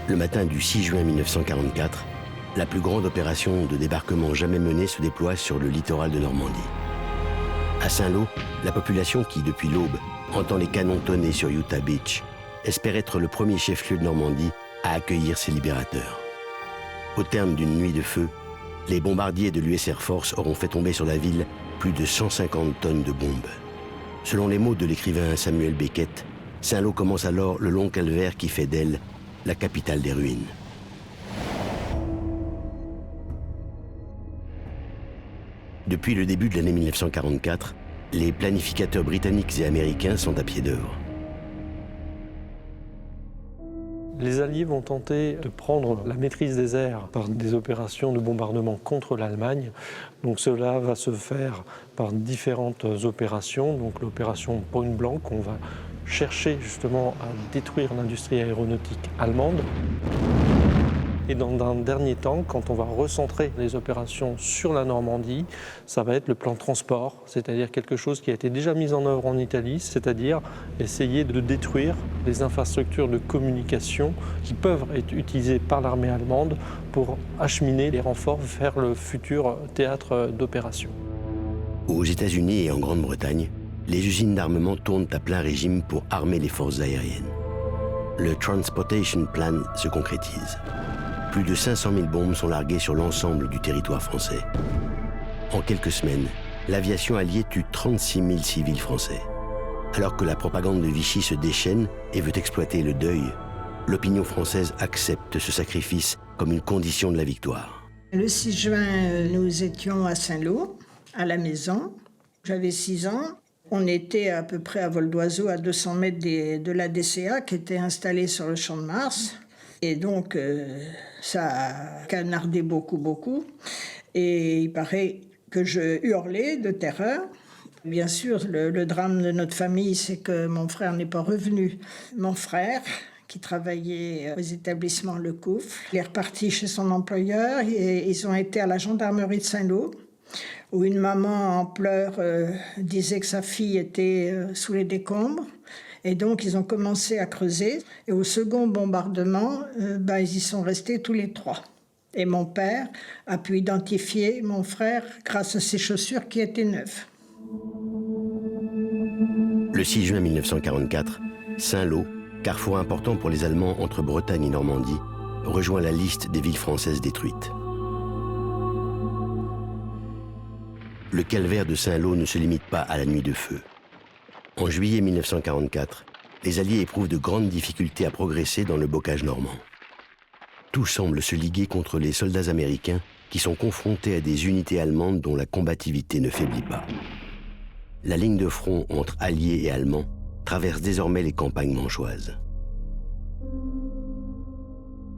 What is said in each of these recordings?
Le matin du 6 juin 1944, la plus grande opération de débarquement jamais menée se déploie sur le littoral de Normandie. À Saint-Lô, la population qui, depuis l'aube, entend les canons tonner sur Utah Beach, espère être le premier chef-lieu de Normandie à accueillir ses libérateurs. Au terme d'une nuit de feu, les bombardiers de l'US Air Force auront fait tomber sur la ville plus de 150 tonnes de bombes. Selon les mots de l'écrivain Samuel Beckett, Saint-Lô commence alors le long calvaire qui fait d'elle la capitale des ruines. Depuis le début de l'année 1944, les planificateurs britanniques et américains sont à pied d'œuvre. Les Alliés vont tenter de prendre la maîtrise des airs par des opérations de bombardement contre l'Allemagne. Donc cela va se faire par différentes opérations. Donc l'opération Point Blanc, on va chercher justement à détruire l'industrie aéronautique allemande. Et dans un dernier temps, quand on va recentrer les opérations sur la Normandie, ça va être le plan transport, c'est-à-dire quelque chose qui a été déjà mis en œuvre en Italie, c'est-à-dire essayer de détruire les infrastructures de communication qui peuvent être utilisées par l'armée allemande pour acheminer les renforts vers le futur théâtre d'opération. Aux États-Unis et en Grande-Bretagne, les usines d'armement tournent à plein régime pour armer les forces aériennes. Le Transportation Plan se concrétise. Plus de 500 000 bombes sont larguées sur l'ensemble du territoire français. En quelques semaines, l'aviation alliée tue 36 000 civils français. Alors que la propagande de Vichy se déchaîne et veut exploiter le deuil, l'opinion française accepte ce sacrifice comme une condition de la victoire. Le 6 juin, nous étions à Saint-Lô, à la maison. J'avais 6 ans. On était à peu près à vol d'oiseau, à 200 mètres de la DCA qui était installée sur le Champ de Mars. Et donc, ça a canardé beaucoup. Et il paraît que je hurlais de terreur. Bien sûr, le drame de notre famille, c'est que mon frère n'est pas revenu. Mon frère, qui travaillait aux établissements Le Couffle, il est reparti chez son employeur et ils ont été à la gendarmerie de Saint-Lô, où une maman en pleurs disait que sa fille était sous les décombres. Et donc, ils ont commencé à creuser. Et au second bombardement, ils y sont restés tous les 3. Et mon père a pu identifier mon frère grâce à ses chaussures qui étaient neuves. Le 6 juin 1944, Saint-Lô, carrefour important pour les Allemands entre Bretagne et Normandie, rejoint la liste des villes françaises détruites. Le calvaire de Saint-Lô ne se limite pas à la nuit de feu. En juillet 1944, les Alliés éprouvent de grandes difficultés à progresser dans le bocage normand. Tout semble se liguer contre les soldats américains qui sont confrontés à des unités allemandes dont la combativité ne faiblit pas. La ligne de front entre Alliés et Allemands traverse désormais les campagnes manchoises.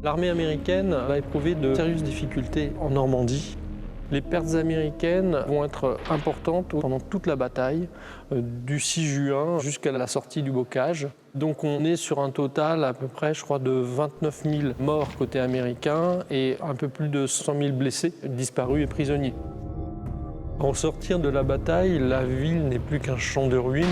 L'armée américaine va éprouver de sérieuses difficultés en Normandie. Les pertes américaines vont être importantes pendant toute la bataille, du 6 juin jusqu'à la sortie du bocage. Donc on est sur un total à peu près, je crois, de 29 000 morts côté américain et un peu plus de 100 000 blessés, disparus et prisonniers. Au sortir de la bataille, la ville n'est plus qu'un champ de ruines.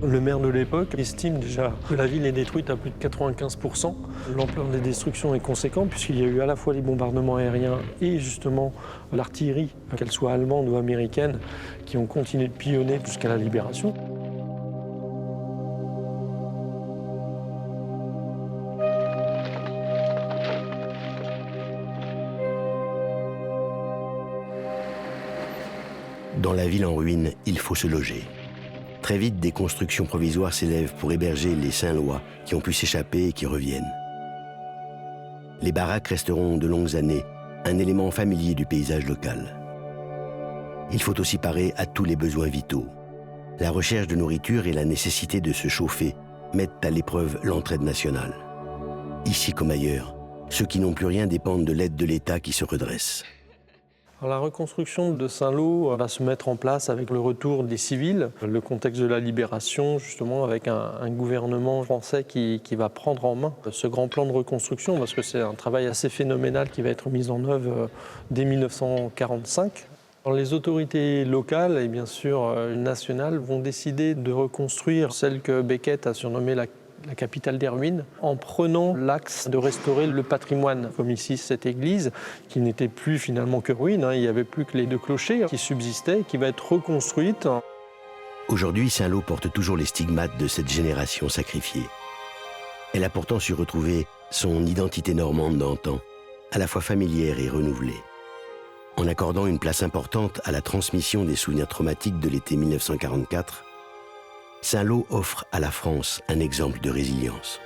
Le maire de l'époque estime déjà que la ville est détruite à plus de 95%. L'ampleur des destructions est conséquente puisqu'il y a eu à la fois les bombardements aériens et justement l'artillerie, qu'elle soit allemande ou américaine, qui ont continué de pilonner jusqu'à la libération. Dans la ville en ruine, il faut se loger. Très vite, des constructions provisoires s'élèvent pour héberger les Saint-Lois qui ont pu s'échapper et qui reviennent. Les baraques resteront de longues années un élément familier du paysage local. Il faut aussi parer à tous les besoins vitaux. La recherche de nourriture et la nécessité de se chauffer mettent à l'épreuve l'entraide nationale. Ici comme ailleurs, ceux qui n'ont plus rien dépendent de l'aide de l'État qui se redresse. Alors, la reconstruction de Saint-Lô va se mettre en place avec le retour des civils, le contexte de la libération, justement avec un gouvernement français qui va prendre en main ce grand plan de reconstruction, parce que c'est un travail assez phénoménal qui va être mis en œuvre dès 1945. Alors, les autorités locales et bien sûr nationales vont décider de reconstruire celle que Beckett a surnommée la capitale des ruines, en prenant l'axe de restaurer le patrimoine, comme ici cette église, qui n'était plus finalement que ruine, il n'y avait plus que les 2 clochers qui subsistaient, qui va être reconstruite. Aujourd'hui, Saint-Lô porte toujours les stigmates de cette génération sacrifiée. Elle a pourtant su retrouver son identité normande d'antan, à la fois familière et renouvelée. En accordant une place importante à la transmission des souvenirs traumatiques de l'été 1944, Saint-Lô offre à la France un exemple de résilience.